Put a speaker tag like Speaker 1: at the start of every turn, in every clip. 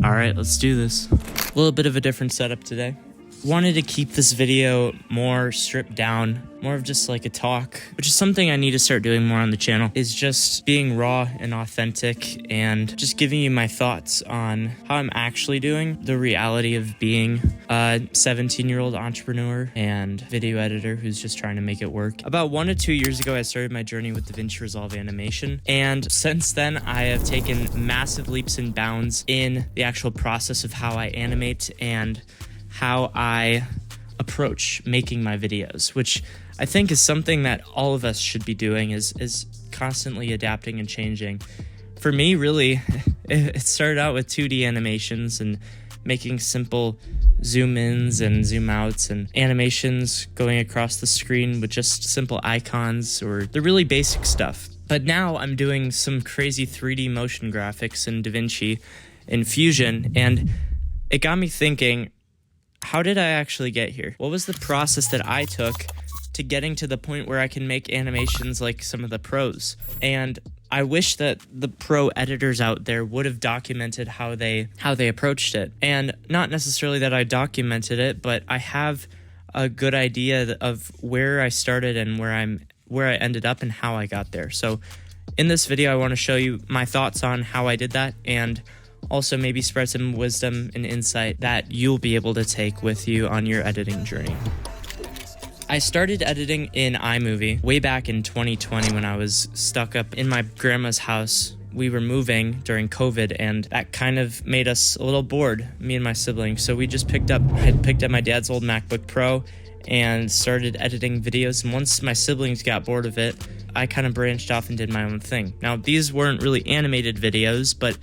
Speaker 1: All right, let's do this. A little bit of a different setup today. Wanted to keep this video more stripped down, more of just like a talk, which is something I need to start doing more on the channel, is just being raw and authentic and just giving you my thoughts on how I'm actually doing, the reality of being a 17-year-old entrepreneur and video editor who's just trying to make it work. About 1 to 2 years ago, I started my journey with Davinci Resolve animation, and since then I have taken massive leaps and bounds in the actual process of how I animate and how I approach making my videos, which I think is something that all of us should be doing, is constantly adapting and changing. For me, really, it started out with 2D animations and making simple zoom ins and zoom outs and animations going across the screen with just simple icons or the really basic stuff. But now I'm doing some crazy 3D motion graphics in Davinci in Fusion, and it got me thinking, how did I actually get here? What was the process that I took to getting to the point where I can make animations like some of the pros? And I wish that the pro editors out there would have documented how they approached it. And not necessarily that I documented it, but I have a good idea of where I started and where I ended up and how I got there. So in this video, I want to show you my thoughts on how I did that, and also maybe spread some wisdom and insight that you'll be able to take with you on your editing journey. I started editing in iMovie way back in 2020 when I was stuck up in my grandma's house. We were moving during COVID, and that kind of made us a little bored, me and my siblings. So we just had picked up my dad's old MacBook Pro and started editing videos. And once my siblings got bored of it, I kind of branched off and did my own thing. Now, these weren't really animated videos, but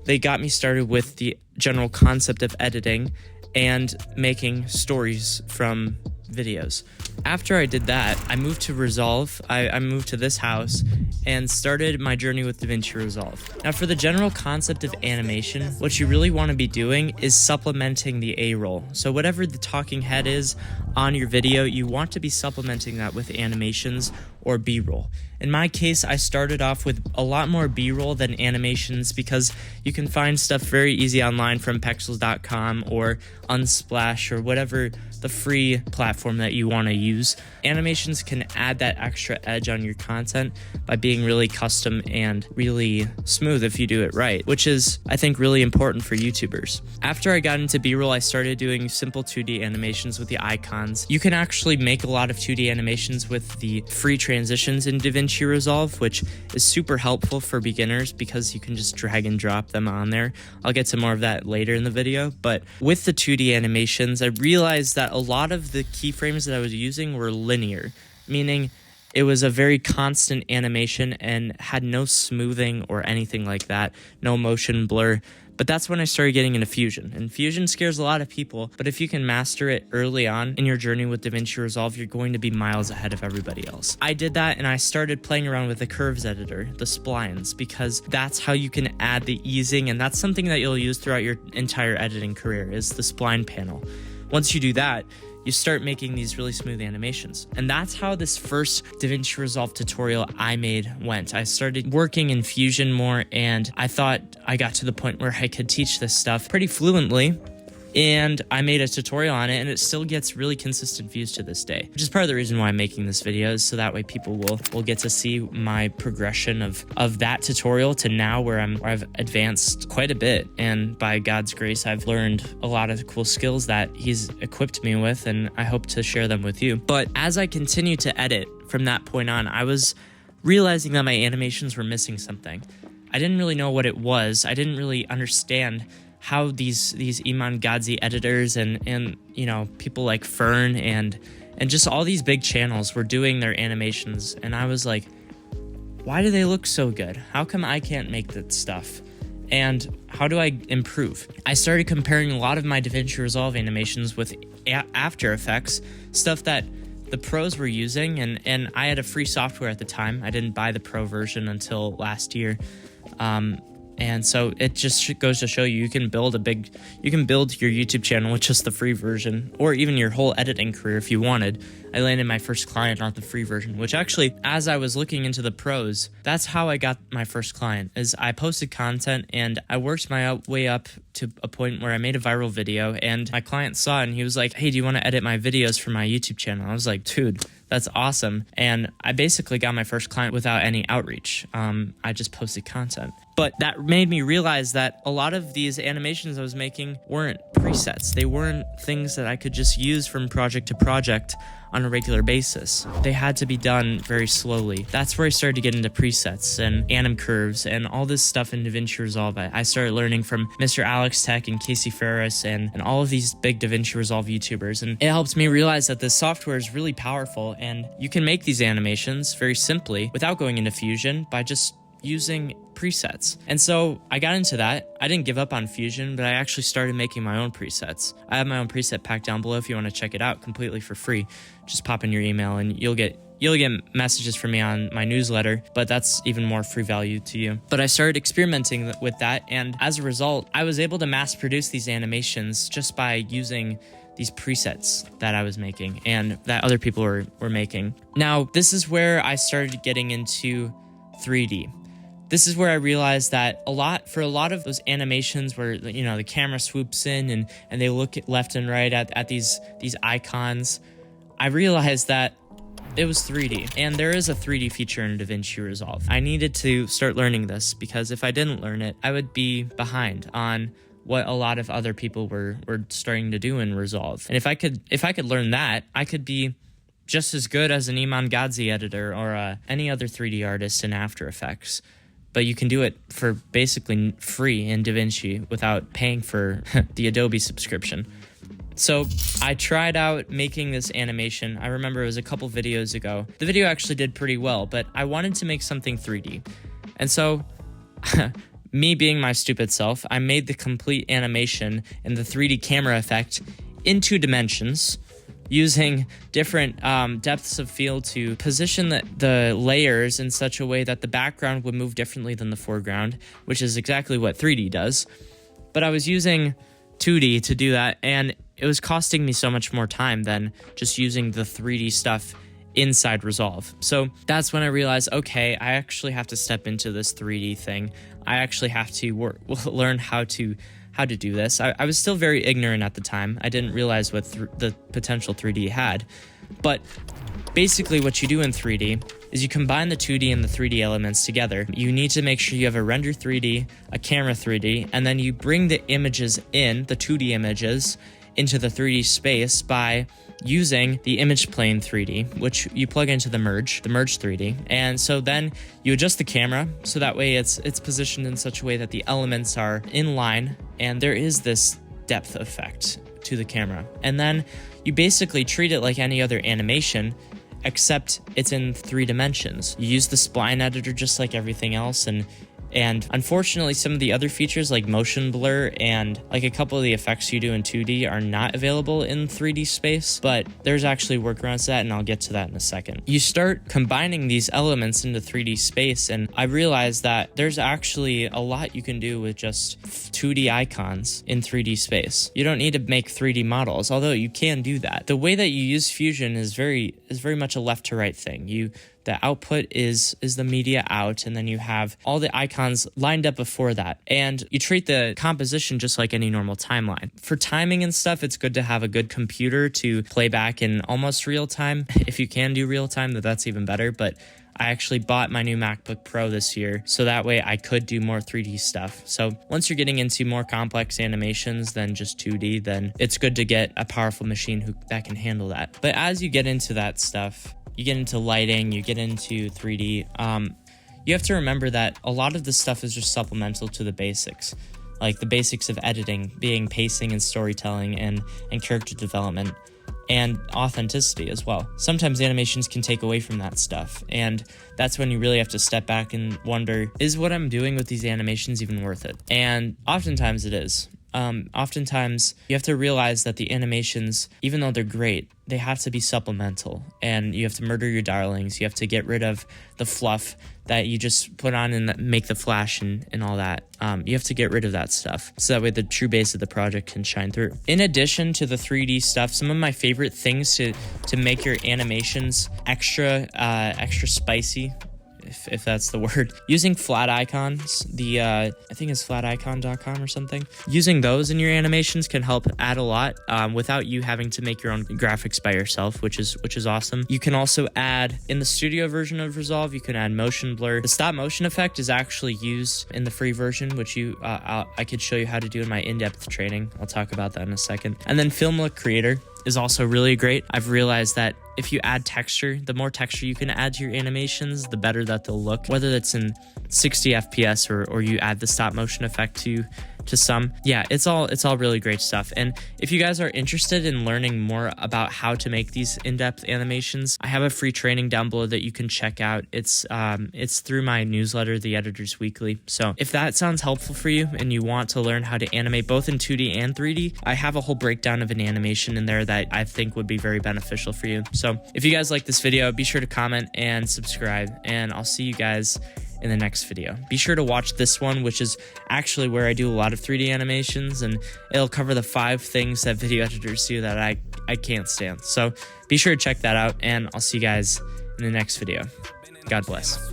Speaker 1: they got me started with the general concept of editing and making stories from videos. After I did that, I moved to Resolve. I moved to this house and started my journey with Davinci Resolve. Now, for the general concept of animation, what you really want to be doing is supplementing the A-roll. So whatever the talking head is on your video, you want to be supplementing that with animations or B-roll. In my case, I started off with a lot more B-roll than animations because you can find stuff very easy online from pexels.com or Unsplash or whatever the free platform that you want to use. Animations can add that extra edge on your content by being really custom and really smooth if you do it right, which is, I think, really important for YouTubers. After I got into B-roll, I started doing simple 2D animations with the icons. You can actually make a lot of 2D animations with the free transitions in Davinci Resolve, which is super helpful for beginners because you can just drag and drop them on there. I'll get to more of that later in the video, but with the 2D animations, I realized that a lot of the keyframes that I was using were linear, meaning it was a very constant animation and had no smoothing or anything like that, no motion blur. But that's when I started getting into Fusion. And Fusion scares a lot of people, but if you can master it early on in your journey with Davinci Resolve, you're going to be miles ahead of everybody else. I did that, and I started playing around with the curves editor, the splines, because that's how you can add the easing, and that's something that you'll use throughout your entire editing career, is the spline panel. Once you do that, you start making these really smooth animations. And that's how this first Davinci Resolve tutorial I made went. I started working in Fusion more, and I thought I got to the point where I could teach this stuff pretty fluently. And I made a tutorial on it, and it still gets really consistent views to this day, which is part of the reason why I'm making this video, is so that way people will get to see my progression of that tutorial to now where I've advanced quite a bit. And by God's grace, I've learned a lot of cool skills that he's equipped me with, and I hope to share them with you. But as I continued to edit from that point on, I was realizing that my animations were missing something. I didn't really know what it was. I didn't really understand how these Iman Gadzi editors and you know, people like Fern and just all these big channels were doing their animations, and I was like, why do they look so good? How come I can't make that stuff? And how do I improve? I started comparing a lot of my Davinci Resolve animations with After Effects, stuff that the pros were using, and I had a free software at the time. I didn't buy the pro version until last year. And so it just goes to show you, you can build your YouTube channel with just the free version, or even your whole editing career if you wanted. I landed my first client on the free version, which actually, as I was looking into the pros, that's how I got my first client. Is I posted content and I worked my way up to a point where I made a viral video, and my client saw it and he was like, "Hey, do you want to edit my videos for my YouTube channel?" I was like, "Dude, that's awesome." And I basically got my first client without any outreach. I just posted content. But that made me realize that a lot of these animations I was making weren't presets. They weren't things that I could just use from project to project on a regular basis. They had to be done very slowly. That's where I started to get into presets and anim curves and all this stuff in Davinci Resolve. I started learning from Mr. Alex Tech and Casey Ferris and all of these big Davinci Resolve YouTubers. And it helped me realize that this software is really powerful, and you can make these animations very simply without going into Fusion by just using presets. And so I got into that. I didn't give up on Fusion, but I actually started making my own presets. I have my own preset pack down below if you want to check it out completely for free. Just pop in your email and you'll get messages from me on my newsletter, but that's even more free value to you. But I started experimenting with that, and as a result, I was able to mass produce these animations just by using these presets that I was making and that other people were making. Now, this is where I started getting into 3D. This is where I realized that for a lot of those animations where, the camera swoops in and they look left and right at these icons, I realized that it was 3D, and there is a 3D feature in Davinci Resolve. I needed to start learning this, because if I didn't learn it, I would be behind on what a lot of other people were starting to do in Resolve. And if I could learn that, I could be just as good as an Iman Gadzi editor or any other 3D artist in After Effects. But you can do it for basically free in Davinci without paying for the Adobe subscription. So I tried out making this animation. I remember it was a couple videos ago. The video actually did pretty well, but I wanted to make something 3D. And so, me being my stupid self, I made the complete animation in the 3D camera effect in 2 dimensions, using different depths of field to position the layers in such a way that the background would move differently than the foreground, which is exactly what 3D does. But I was using 2D to do that, and it was costing me so much more time than just using the 3D stuff inside Resolve. So that's when I realized, okay, I actually have to step into this 3D thing. I actually have to learn how to do this. I was still very ignorant at the time. I didn't realize what the potential 3D had. But basically what you do in 3D is you combine the 2D and the 3D elements together. You need to make sure you have a render 3D, a camera 3D, and then you bring the images in, the 2D images, into the 3D space by using the image plane 3D, which you plug into the merge 3D. And so then you adjust the camera so that way it's positioned in such a way that the elements are in line and there is this depth effect to the camera. And then you basically treat it like any other animation, except it's in 3 dimensions. You use the spline editor just like everything else, and unfortunately, some of the other features like motion blur and like a couple of the effects you do in 2D are not available in 3D space, but there's actually workarounds to that, and I'll get to that in a second. You start combining these elements into 3D space, and I realized that there's actually a lot you can do with just 2D icons in 3D space. You don't need to make 3D models, although you can do that. The way that you use Fusion is very much a left to right thing. The output is the media out, and then you have all the icons lined up before that. And you treat the composition just like any normal timeline. For timing and stuff, it's good to have a good computer to play back in almost real time. If you can do real time, that's even better. But I actually bought my new MacBook Pro this year, so that way I could do more 3D stuff. So once you're getting into more complex animations than just 2D, then it's good to get a powerful machine that can handle that. But as you get into that stuff, you get into lighting, you get into 3D, you have to remember that a lot of this stuff is just supplemental to the basics, like the basics of editing being pacing and storytelling and character development and authenticity as well. Sometimes animations can take away from that stuff, and that's when you really have to step back and wonder, is what I'm doing with these animations even worth it? And oftentimes it is. oftentimes you have to realize that the animations, even though they're great, they have to be supplemental, and you have to murder your darlings. You have to get rid of the fluff that you just put on and make the flash and all that. You have to get rid of that stuff so that way the true base of the project can shine through. In addition to the 3D stuff, some of my favorite things to make your animations extra spicy, if that's the word, using flat icons. I think it's flaticon.com or something. Using those in your animations can help add a lot without you having to make your own graphics by yourself, which is awesome. You can also add, in the studio version of Resolve, you can add motion blur. The stop motion effect is actually used in the free version, which I could show you how to do in my in-depth training. I'll talk about that in a second. And then Film Look Creator is also really great. I've realized that if you add texture, the more texture you can add to your animations, the better that they'll look, whether that's in 60 FPS or you add the stop motion effect to some. Yeah, it's all really great stuff. And if you guys are interested in learning more about how to make these in-depth animations, I have a free training down below that you can check out. It's through my newsletter, The Editor's Weekly. So if that sounds helpful for you and you want to learn how to animate both in 2D and 3D, I have a whole breakdown of an animation in there that I think would be very beneficial for you. So if you guys like this video, be sure to comment and subscribe, and I'll see you guys in the next video. Be sure to watch this one, which is actually where I do a lot of 3D animations, and it'll cover the 5 things that video editors do that I can't stand. So be sure to check that out, and I'll see you guys in the next video. God bless.